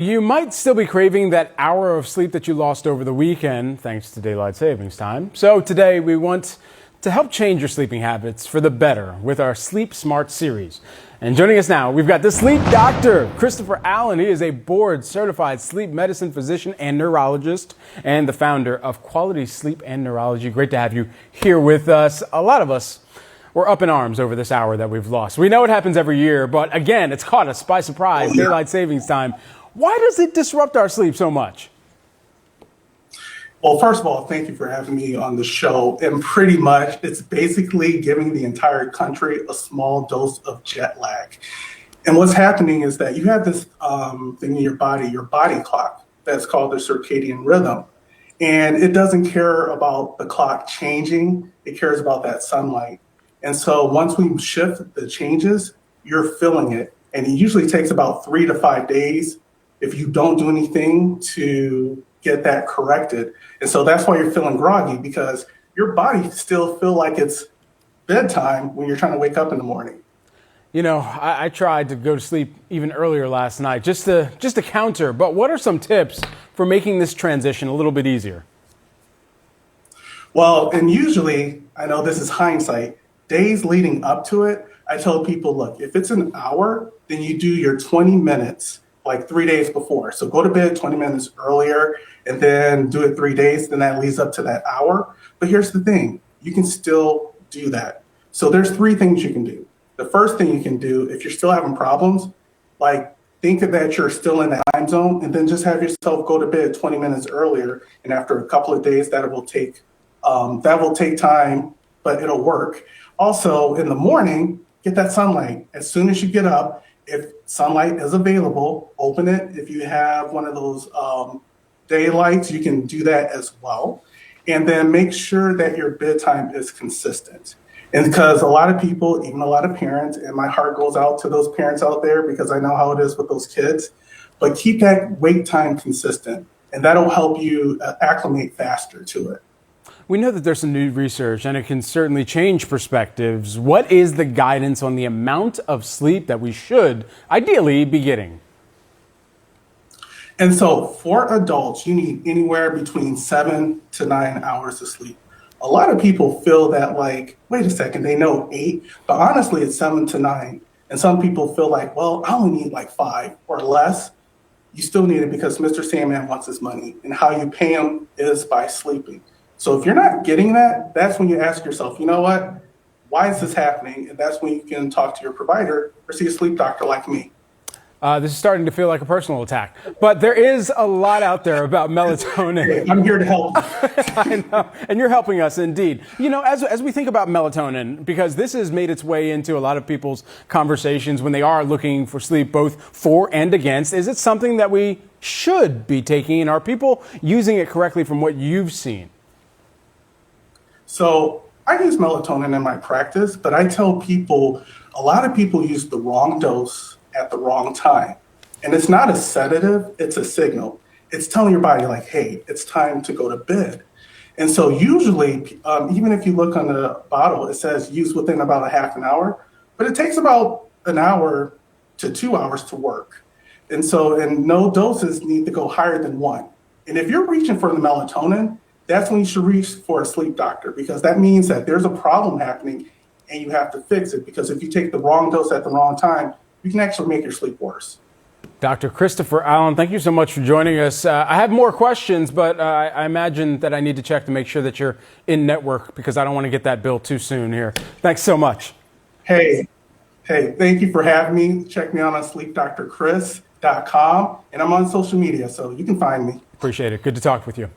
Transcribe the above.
You might still be craving that hour of sleep that you lost over the weekend, thanks to daylight savings time. So today we want to help change your sleeping habits for the better with our Sleep Smart series. And joining us now, we've got the sleep doctor, Christopher Allen. He is a board-certified sleep medicine physician and neurologist and the founder of Quality Sleep and Neurology. Great to have you here with us. A lot of us we're up in arms over this hour that we've lost. We know it happens every year, but again, it's caught us by surprise, daylight savings time. Why does it disrupt our sleep so much? Well, first of all, thank you for having me on the show. And pretty much it's basically giving the entire country a small dose of jet lag. And what's happening is that you have this thing in your body clock, that's called the circadian rhythm. And it doesn't care about the clock changing. It cares about that sunlight. And so once we shift the changes, you're feeling it. And it usually takes about 3 to 5 days if you don't do anything to get that corrected. And so that's why you're feeling groggy, because your body still feel like it's bedtime when you're trying to wake up in the morning. You know, I tried to go to sleep even earlier last night just to counter. But what are some tips for making this transition a little bit easier? Well, and usually, I know this is hindsight, days leading up to it, I tell people, look, if it's an hour, then you do your 20 minutes like 3 days before. So go to bed 20 minutes earlier and then do it 3 days. Then that leads up to that hour. But here's the thing, you can still do that. So there's 3 things you can do. The first thing you can do, if you're still having problems, like think that you're still in that time zone and then just have yourself go to bed 20 minutes earlier. And after a couple of days, that will take time, but it'll work. Also in the morning, get that sunlight. As soon as you get up, if sunlight is available, open it. If you have one of those daylights, you can do that as well. And then make sure that your bedtime is consistent. And because a lot of people, even a lot of parents, and my heart goes out to those parents out there because I know how it is with those kids, but keep that wake time consistent and that'll help you acclimate faster to it. We know that there's some new research and it can certainly change perspectives. What is the guidance on the amount of sleep that we should ideally be getting? And so for adults, you need anywhere between 7 to 9 hours of sleep. A lot of people feel that like, wait a second, they know 8, but honestly it's 7 to 9. And some people feel like, well, I only need like 5 or less. You still need it because Mr. Sandman wants his money and how you pay him is by sleeping. So if you're not getting that, that's when you ask yourself, you know what, why is this happening? And that's when you can talk to your provider or see a sleep doctor like me. This is starting to feel like a personal attack, but there is a lot out there about melatonin. Hey, I'm here to help. I know, and you're helping us indeed. You know, as we think about melatonin, because this has made its way into a lot of people's conversations when they are looking for sleep, both for and against, is it something that we should be taking, and are people using it correctly from what you've seen? So I use melatonin in my practice, but I tell people, a lot of people use the wrong dose at the wrong time. And it's not a sedative, it's a signal. It's telling your body like, hey, it's time to go to bed. And so usually, even if you look on the bottle, it says use within about a half an hour, but it takes about an hour to 2 hours to work. And so, and no doses need to go higher than 1. And if you're reaching for the melatonin, that's when you should reach for a sleep doctor, because that means that there's a problem happening and you have to fix it. Because if you take the wrong dose at the wrong time, you can actually make your sleep worse. Dr. Christopher Allen, thank you so much for joining us. I have more questions, but I imagine that I need to check to make sure that you're in network because I don't want to get that bill too soon here. Thanks so much. Hey, thank you for having me. Check me out on sleepdrchris.com, and I'm on social media, so you can find me. Appreciate it. Good to talk with you.